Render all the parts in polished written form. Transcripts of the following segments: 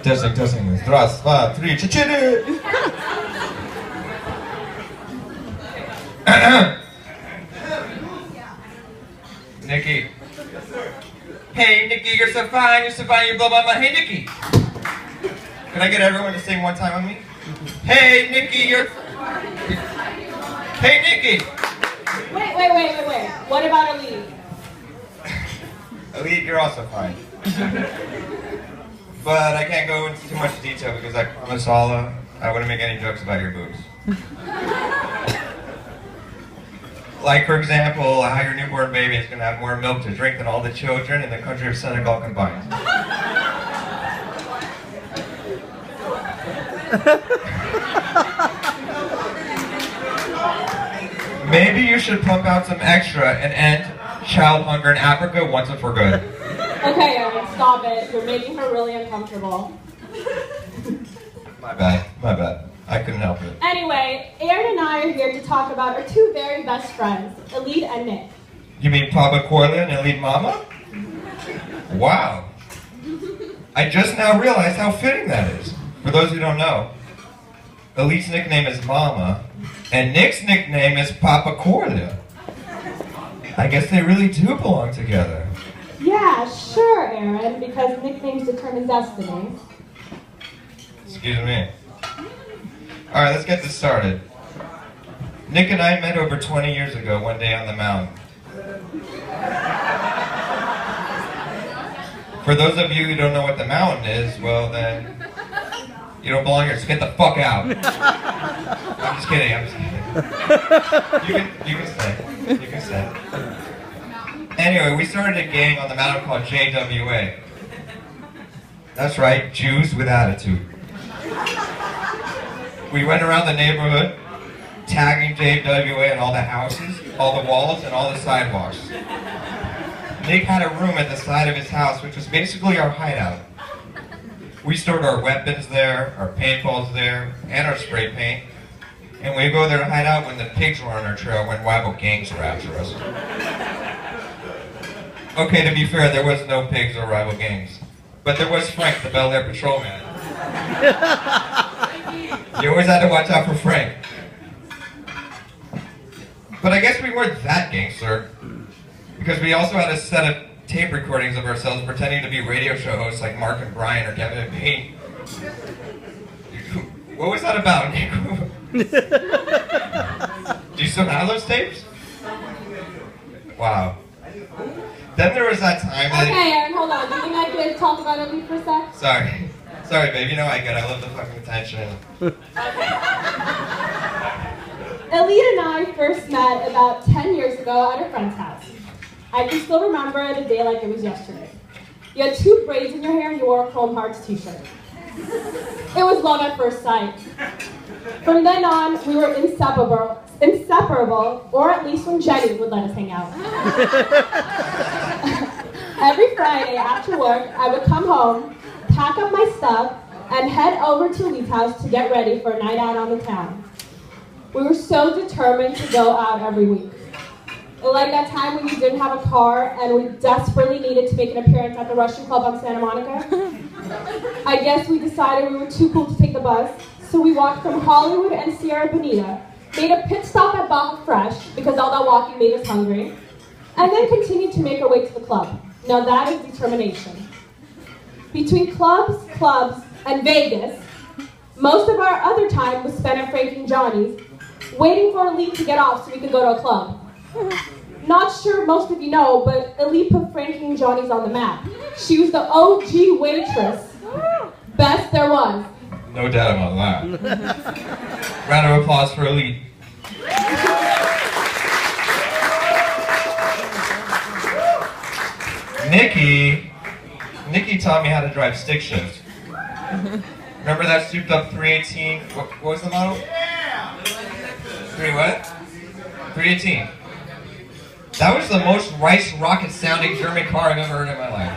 Testing. Раз, два, три, четыре. Nikki. Hey, Nikki, you're so fine, you blow my mind. Hey, Nikki. Can I get everyone to sing one time with me? Hey, Nikki, you're... Hey, Nikki. Wait. What about Ilit? Ilit, you're also fine. But I can't go into too much detail because I promised Allah I wouldn't make any jokes about your boobs. Like, for example, how your newborn baby is going to have more milk to drink than all the children in the country of Senegal combined. Maybe you should pump out some extra and end child hunger in Africa once and for good. Okay, Aaron, stop it. You're making her really uncomfortable. My bad. I couldn't help it. Anyway, Aaron and I are here to talk about our two very best friends, Ilit and Nick. You mean Papa Corley and Ilit Mama? Wow. I just now realized how fitting that is. For those who don't know, Ilit's nickname is Mama, and Nick's nickname is Papa Corley. I guess they really do belong together. Yeah, sure, Aaron, because nicknames determine destiny. Excuse me. Alright, let's get this started. Nick and I met over 20 years ago, one day on the mountain. For those of you who don't know what the mountain is, well then, you don't belong here, so get the fuck out. I'm just kidding. You can stay. Anyway, we started a gang on the mountain called JWA. That's right, Jews with attitude. We went around the neighborhood, tagging JWA on all the houses, all the walls, and all the sidewalks. Nick had a room at the side of his house, which was basically our hideout. We stored our weapons there, our paintballs there, and our spray paint. And we'd go there to hide out when the pigs were on our trail when rival gangs were after us. Okay, to be fair, there was no pigs or rival gangs. But there was Frank, the Bel Air patrolman. You always had to watch out for Frank. But I guess we weren't that gangster, because we also had a set of tape recordings of ourselves pretending to be radio show hosts like Mark and Brian or Kevin and Pete. What was that about, Nick? Do you still have those tapes? Wow. Then there was that time that... Okay, Aaron, hold on. Do you think I could talk about Ilit for a sec? Sorry, babe. You know I get it. I love the fucking attention. Ilit and I first met about 10 years ago at a friend's house. I can still remember it a day like it was yesterday. You had 2 braids in your hair and you wore a Chrome Hearts t-shirt. It was love at first sight. From then on, we were inseparable, or at least when Jenny would let us hang out. Every Friday after work, I would come home, pack up my stuff, and head over to Ilit's house to get ready for a night out on the town. We were so determined to go out every week. Like that time when you didn't have a car and we desperately needed to make an appearance at the Russian Club on Santa Monica. I guess we decided we were too cool to take the bus, so we walked from Hollywood and Sierra Bonita, made a pit stop at Baja Fresh because all that walking made us hungry, and then continued to make our way to the club. Now that is determination. Between clubs, and Vegas, most of our other time was spent at Frank and Johnny's, waiting for Ilit to get off so we could go to a club. Not sure most of you know, but Ilit put Frank and Johnny's on the map. She was the OG waitress. Best there was. No doubt about that. Round of applause for Ilit. Nikki taught me how to drive stick shift. Remember that souped up 318? What was the model? 3 what? 318. That was the most rice rocket sounding German car I've ever heard in my life.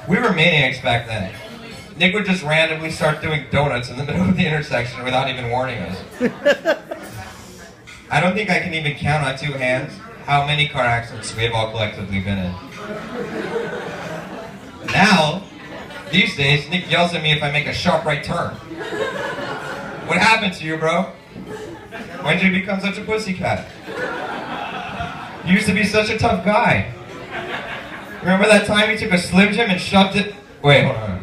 We were maniacs back then. Nick would just randomly start doing donuts in the middle of the intersection without even warning us. I don't think I can even count on 2 hands how many car accidents we've all collectively been in. These days, Nick yells at me if I make a sharp right turn. What happened to you, bro? When did you become such a pussycat? You used to be such a tough guy. Remember that time you took a Slim Jim and shoved it? Wait, hold on.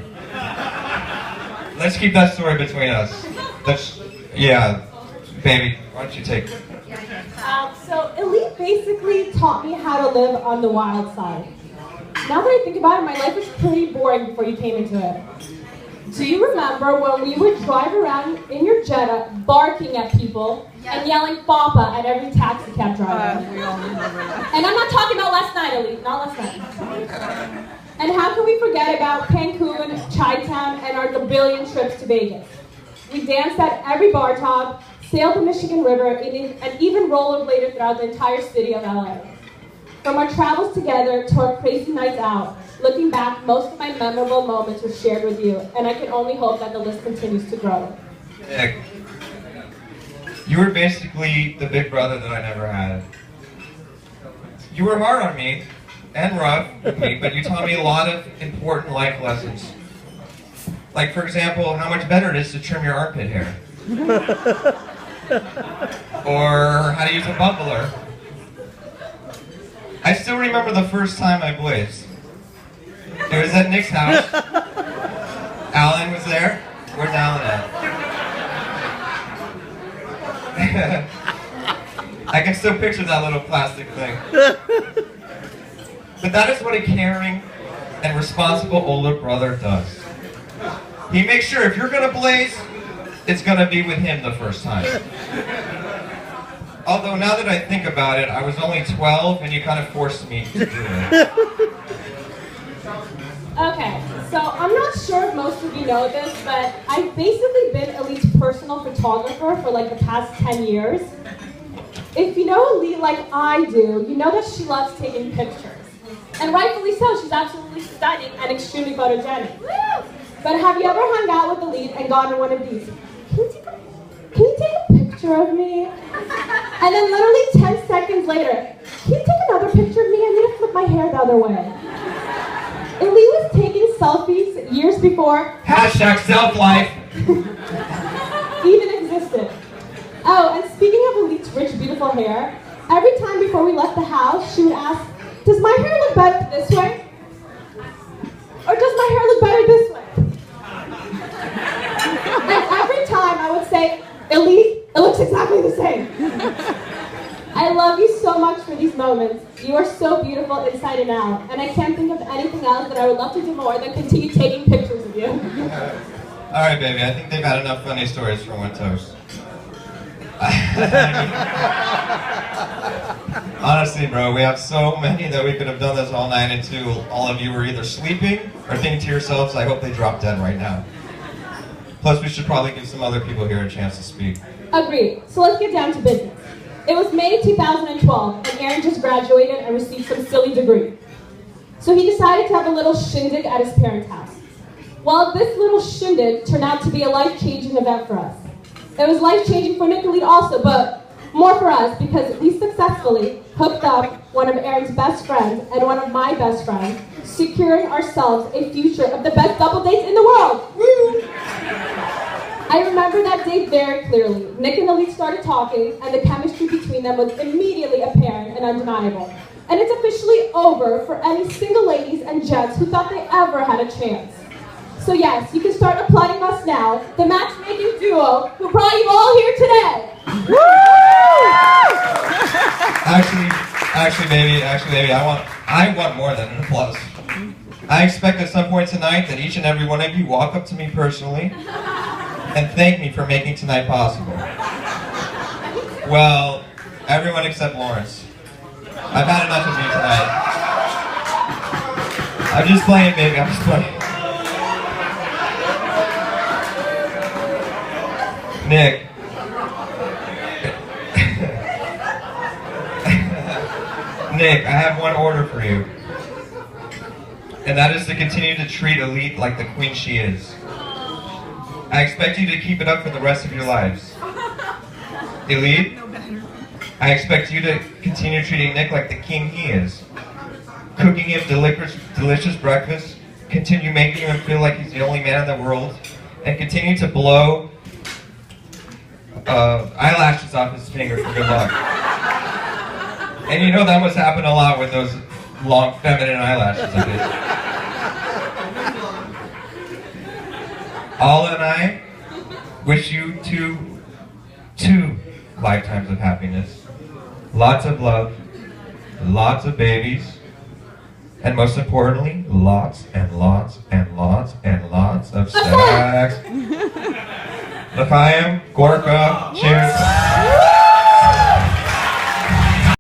Let's keep that story between us. Yeah, baby, why don't you take it? So Ilit basically taught me how to live on the wild side. Now that I think about it, my life was pretty boring before you came into it. Do you remember when we would drive around in your Jetta barking at people and yelling Papa at every taxi cab driver? We all remember that. And I'm not talking about last night, Ilit, not last night. And how can we forget about Cancun, Chi-Town, and our gabillion trips to Vegas? We danced at every bar top, sailed the Michigan River, and even rollerbladed throughout the entire city of LA. From our travels together to our crazy nights out, looking back, most of my memorable moments were shared with you, and I can only hope that the list continues to grow. Nick, you were basically the big brother that I never had. You were hard on me, and rough with me, but you taught me a lot of important life lessons. Like, for example, how much better it is to trim your armpit hair. Or how to use a bubbler. I still remember the first time I blazed. It was at Nick's house. Alan was there. Where's Alan at? I can still picture that little plastic thing. But that is what a caring and responsible older brother does. He makes sure if you're gonna blaze, it's gonna be with him the first time. Although now that I think about it, I was only 12 and you kind of forced me to do it. Okay, so I'm not sure if most of you know this, but I've basically been Ilit's personal photographer for like the past 10 years. If you know Ilit like I do, you know that she loves taking pictures. And rightfully so, she's absolutely stunning and extremely photogenic. But have you ever hung out with Ilit and gotten one of these? Can you take a picture of me? And then literally 10 seconds later, can you take another picture of me? I need to flip my hair the other way. Ilit was taking selfies years before Hashtag self-life. even existed. Oh, and speaking of Ilit's rich, beautiful hair, every time before we left the house, she would ask, does my hair look better this way? Or does my hair look better this way? And every time I would say, Ilit, it looks exactly the same. I love you so much for these moments. You are so beautiful inside and out, and I can't think of anything else that I would love to do more than continue taking pictures of you. All right, baby, I think they've had enough funny stories for one toast. Honestly, bro, we have so many that we could have done this all night until all of you were either sleeping or thinking to yourselves, I hope they drop dead right now. Plus, we should probably give some other people here a chance to speak. Agreed. So let's get down to business. It was May 2012, and Aaron just graduated and received some silly degree. So he decided to have a little shindig at his parents' house. Well, this little shindig turned out to be a life-changing event for us. It was life-changing for Nick and Ilit also, but more for us because we successfully hooked up one of Aaron's best friends and one of my best friends, securing ourselves a future of the best double dates in the world. Woo! I remember that day very clearly. Nick and Ilit started talking, and the chemistry between them was immediately apparent and undeniable. And it's officially over for any single ladies and gents who thought they ever had a chance. So yes, you can start applauding us now, the matchmaking duo who brought you all here today. Actually, baby, I want more than an applause. I expect at some point tonight that each and every one of you walk up to me personally and thank me for making tonight possible. Well, everyone except Lawrence. I've had enough of you tonight. I'm just playing, baby, I'm just playing. Nick. Nick, I have one order for you. And that is to continue to treat Ilit like the queen she is. I expect you to keep it up for the rest of your lives. Ilit, I expect you to continue treating Nick like the king he is. Cooking him delicious breakfast, continue making him feel like he's the only man in the world, and continue to blow eyelashes off his finger for good luck. And you know that must happen a lot with those long feminine eyelashes of his. Alla and I wish you two lifetimes of happiness, lots of love, lots of babies, and most importantly, lots and lots and lots and lots of sex. L'chaim, Gorka, cheers.